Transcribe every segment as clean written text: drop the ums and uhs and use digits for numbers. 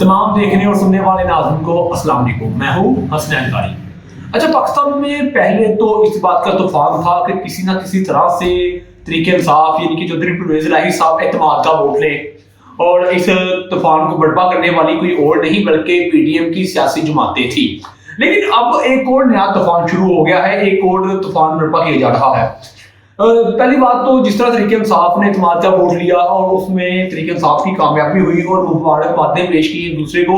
तमाम देखने और सुनने वाले नाज़रीन को अस्सलाम वालेकुम। मैं हूँ हसनैन कारी। अच्छा, पाकिस्तान में पहले तो इस बात का तूफान था कि किसी ना किसी तरह से तरीके इंसाफ यानी कि चौधरी परवेज इलाही साहब एतमाद का वोट ले, और इस तूफान को बर्पा करने वाली कोई और नहीं बल्कि पीडीएम की सियासी जमातें थी। लेकिन अब एक और नया तूफान शुरू हो गया है, एक और तूफान बर्पा किया जा रहा है। पहली बात तो जिस तरह तरीके इंसाफ ने एतमाद का वोट लिया और उसमें तरीके इंसाफ की कामयाबी हुई और मुबारकबादें पेश की एक दूसरे को,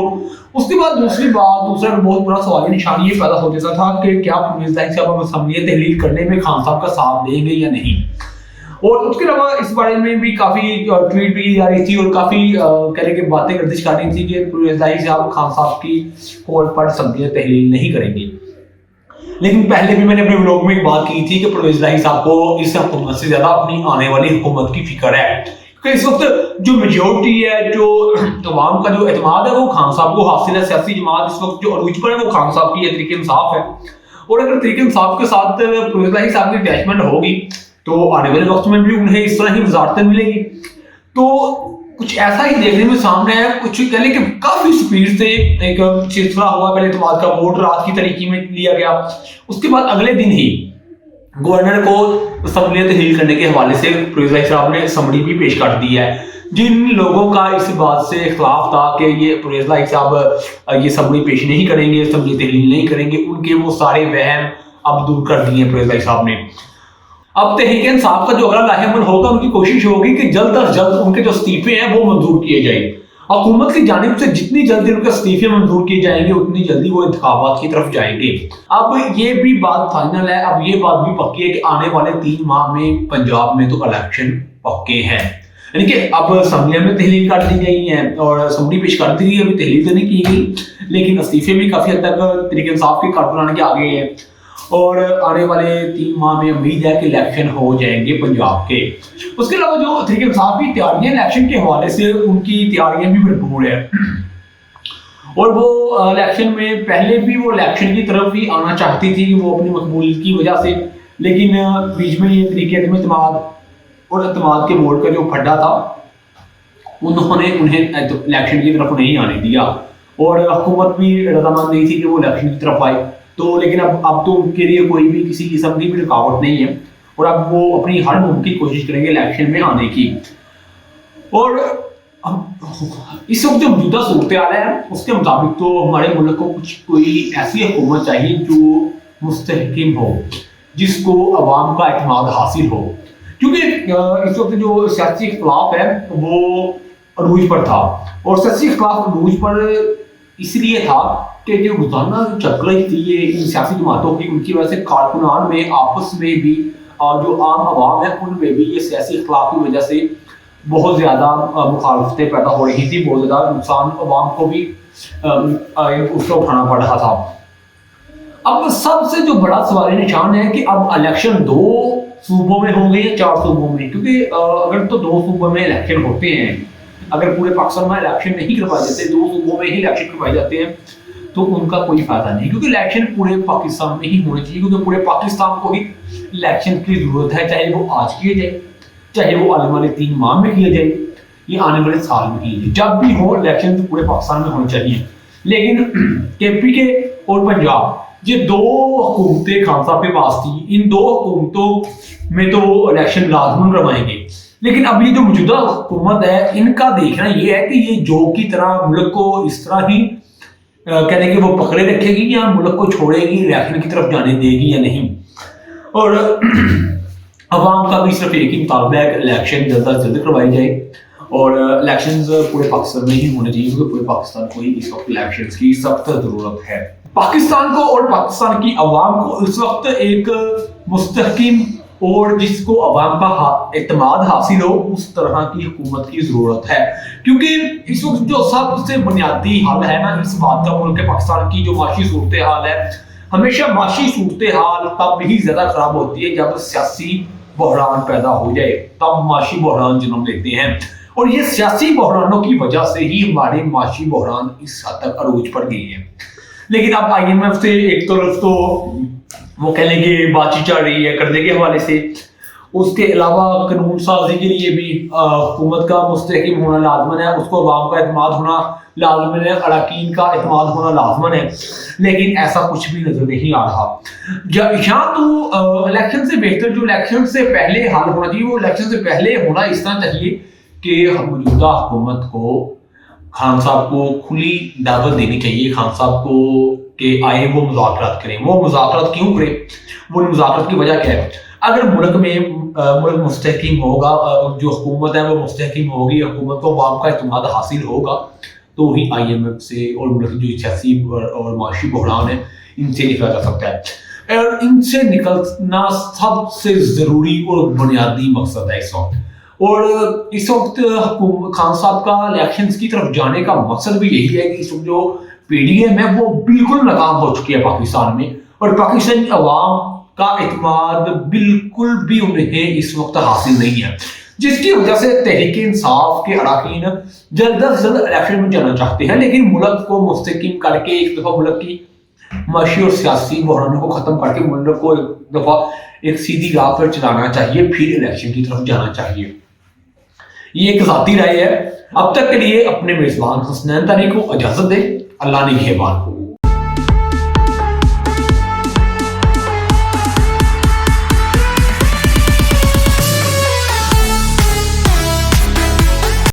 उसके बाद दूसरा बहुत बड़ा सवाल निशान ये पैदा हो जाता था कि क्या परवेज इलाही साहब असम्बली तहलील करने में खान साहब का साथ देंगे या नहीं। और उसके अलावा इस बारे में भी काफी ट्वीट भी की जा रही थी और काफी कहने की बातें गर्दिश कर रही थी कि परवेज इलाही साहब खान साहब की कॉल पर असम्बली तहलील नहीं करेंगे। लेकिन पहले भी मैंने अपने व्लॉग में एक बात की थी कि परवेज इलाही साहब को इस हुकूमत से ज्यादा अपनी आने वाली हुकूमत की फिक्र है, क्योंकि इस वक्त जो मेजोरिटी है, जो अवाम का जो एतमाद है वो खान साहब को हासिल है। सियासी जमात इस वक्त जो अरूज पर है वो खान साहब की तरीके इंसाफ है, और अगर तरीके इंसाफ के साथ परवेज इलाही साहब की अटैचमेंट होगी तो आने वाले वक्त में भी उन्हें इस तरह ही वजारतें मिलेगी। तो कुछ ऐसा ही देखने में सामने है। कुछ कह लें कि काफी स्पीड से एक सिलसिला हुआ, पहले एतमाद का वोट रात की तरीके में लिया गया, उसके बाद अगले दिन ही गवर्नर को असम्बली तहलील करने के हवाले से परवेज इलाही साहब ने समरी भी पेश कर दी है। जिन लोगों का इस बात से इख्लाफ था कि ये परवेज इलाही साहब ये समरी पेश नहीं करेंगे, असम्बली तहलील नहीं करेंगे, उनके वो सारे वहम अब दूर कर दिए परवेज इलाही साहब ने। अब तहरीक इंसाफ का जो अगला लाहेमन होगा, उनकी कोशिश होगी कि जल्द अज जल्द उनके जो इस्तीफे हैं वो मंजूर किए जाए। हुकूमत की जानिब से जितनी जल्दी उनके इस्तीफे मंजूर किए जाएंगे उतनी जल्दी वो इंतखाबात की तरफ जाएंगे। अब ये भी बात फाइनल है, अब ये बात भी पक्की है कि आने वाले 3 माह में पंजाब में तो इलेक्शन पक्के हैं। यानी कि अब असम्बली में तहलील कर दी गई है और असम्बली पेश कर दी गई, अभी तहलील तो नहीं की गई, लेकिन इस्तीफे भी काफी हद तक तहरीक इंसाफ के कारकुनान के आगे हैं। और आने वाले 3 माह में उम्मीद है कि इलेक्शन हो जाएंगे पंजाब के। उसके अलावा जो तहरीक इंसाफ की तैयारियां इलेक्शन के हवाले से, उनकी तैयारियां भी भरपूर है, और वो इलेक्शन में पहले भी वो इलेक्शन की तरफ ही आना चाहती थी कि वो अपनी मकबूलियत की वजह से, लेकिन बीच में ये तरीके एतमाद और एतमाद के वोट का जो फड्डा था उन्होंने उन्हें इलेक्शन की तरफ नहीं आने दिया, और हुकूमत भी रजामंद नहीं थी कि वो इलेक्शन की तरफ आए। तो लेकिन अब तो उनके लिए कोई भी किसी किस्म की भी रुकावट नहीं है, और अब वो अपनी हर मुमकिन कोशिश करेंगे इलेक्शन में आने की। और इस वक्त जो मौजूदा सूरत हाल है उसके मुताबिक तो हमारे मुल्क को कोई ऐसी हुकूमत चाहिए जो मुस्तहकिम हो, जिसको अवाम का एतमाद हासिल हो, क्योंकि इस वक्त जो सियासी इख्तिलाफ है वो अरूज पर था। और सियासी इख्तिलाफ अरूज पर इसलिए था कि जो रोजाना चल रही थी ये इन सियासी जमातों की, उनकी वजह से कारकुनान में आपस में भी और जो आम आवाम है उनमें भी ये सियासी इख्तिलाफ की वजह से बहुत ज़्यादा मुखालफतें पैदा हो रही थी, बहुत ज़्यादा नुकसान आवाम को भी उसको उठाना पड़ रहा था। अब सबसे जो बड़ा सवाल निशान है कि अब इलेक्शन 2 सूबों में होंगे या 4 सूबों में, क्योंकि अगर तो 2 सूबों में इलेक्शन होते हैं, अगर पूरे पाकिस्तान में इलेक्शन नहीं करवाए जाते, 2 सूबों में ही इलेक्शन करवाए जाते हैं, तो उनका कोई फायदा नहीं, क्योंकि इलेक्शन पूरे पाकिस्तान में ही होने चाहिए, क्योंकि पूरे पाकिस्तान को ही इलेक्शन की जरूरत है, चाहे वो आज किए जाए, चाहे वो आने वाले 3 माह में किए जाए, ये आने वाले साल में किए जाए, जब भी हो इलेक्शन तो पूरे पाकिस्तान में होने चाहिए। लेकिन केपीके और पंजाब ये 2 हुकूमतें खान साहब के पास थी, इन 2 हुकूमतों में तो वो इलेक्शन लाजमन करवाएंगे। लेकिन अब ये जो मौजूदा हुकूमत है इनका देखना ये है कि ये जो की तरह मुल्क को इस तरह ही कहने कि वो पकड़े रखेगी या मुल्क को छोड़ेगी, इलेक्शन की तरफ जाने देगी या नहीं। और अवाम का भी सिर्फ एक ही मुतालबा है कि इलेक्शन जल्द अज जल्द करवाई जाए, और इलेक्शंस पूरे पाकिस्तान में ही होने चाहिए, क्योंकि पूरे पाकिस्तान को ही इस वक्त इलेक्शंस की सख्त जरूरत है। पाकिस्तान को और पाकिस्तान की अवाम को इस वक्त एक मुस्तहकिम और जिसको अवाम का एतमाद हासिल हो उस तरह की हुकूमत की जरूरत है, क्योंकि इस वक्त जो सबसे बुनियादी हाल है ना इस बात का, मुल्क पाकिस्तान की जो माशी सूरत हाल है, हमेशा माशी सूरत हाल तब ही ज्यादा खराब होती है जब सियासी बहरान पैदा हो जाए, तब माशी बहरान जन्म लेते हैं। और ये सियासी बहरानों की वजह से ही हमारे माशी बहरान इस हद तक अरूज पर गए हैं। लेकिन अब IMF से एक तरफ तो वो कहने की बातचीत चल रही है कर्जे के हवाले से, اس کے علاوہ قانون سازی کے لیے بھی حکومت کا مستحکم ہونا لازمن ہے، اس کو عوام کا اعتماد ہونا لازمن ہے، اراکین کا اعتماد ہونا لازمن ہے، لیکن ایسا کچھ بھی نظر نہیں آ رہا۔ یا تو الیکشن سے بہتر جو الیکشن سے پہلے حل ہونا چاہیے وہ الیکشن سے پہلے ہونا اس طرح چاہیے کہ موجودہ حکومت کو خان صاحب کو کھلی دعوت دینی چاہیے، خان صاحب کو کہ آئے وہ مذاکرات کریں۔ وہ مذاکرات کیوں کریں؟ وہ مذاکرات کی وجہ کیا ہے؟ اگر ملک میں ملک مستحکم ہوگا، جو حکومت ہے وہ مستحکم ہوگی، حکومت کو عوام کا اعتماد حاصل ہوگا، تو ہی آئی ایم ایف سے اور ملک جو سیاسی اور معاشی بحران ہے ان سے نکلا جا سکتا ہے۔ اور ان سے نکلنا سب سے ضروری اور بنیادی مقصد ہے اس وقت۔ اور اس وقت خان صاحب کا الیکشنز کی طرف جانے کا مقصد بھی یہی ہے کہ اس وقت جو پی ڈی ایم ہے وہ بالکل ناکام ہو چکی ہے پاکستان میں، اور پاکستانی عوام کا اعتماد بالکل بھی انہیں اس وقت حاصل نہیں ہے، جس کی وجہ سے تحریک انصاف کے اراکین جلد از جلد الیکشن میں جانا چاہتے ہیں، لیکن ملک کو مستحکم کر کے ایک دفعہ ملک کی معاشی اور سیاسی بحرانوں کو ختم کر کے ملک کو ایک دفعہ ایک سیدھی راہ پر چلانا چاہیے، پھر الیکشن کی طرف جانا چاہیے۔ یہ ایک ذاتی رائے ہے۔ اب تک کے لیے اپنے میزبان حسنین طری کو اجازت دیں۔ اللہ نگہبان۔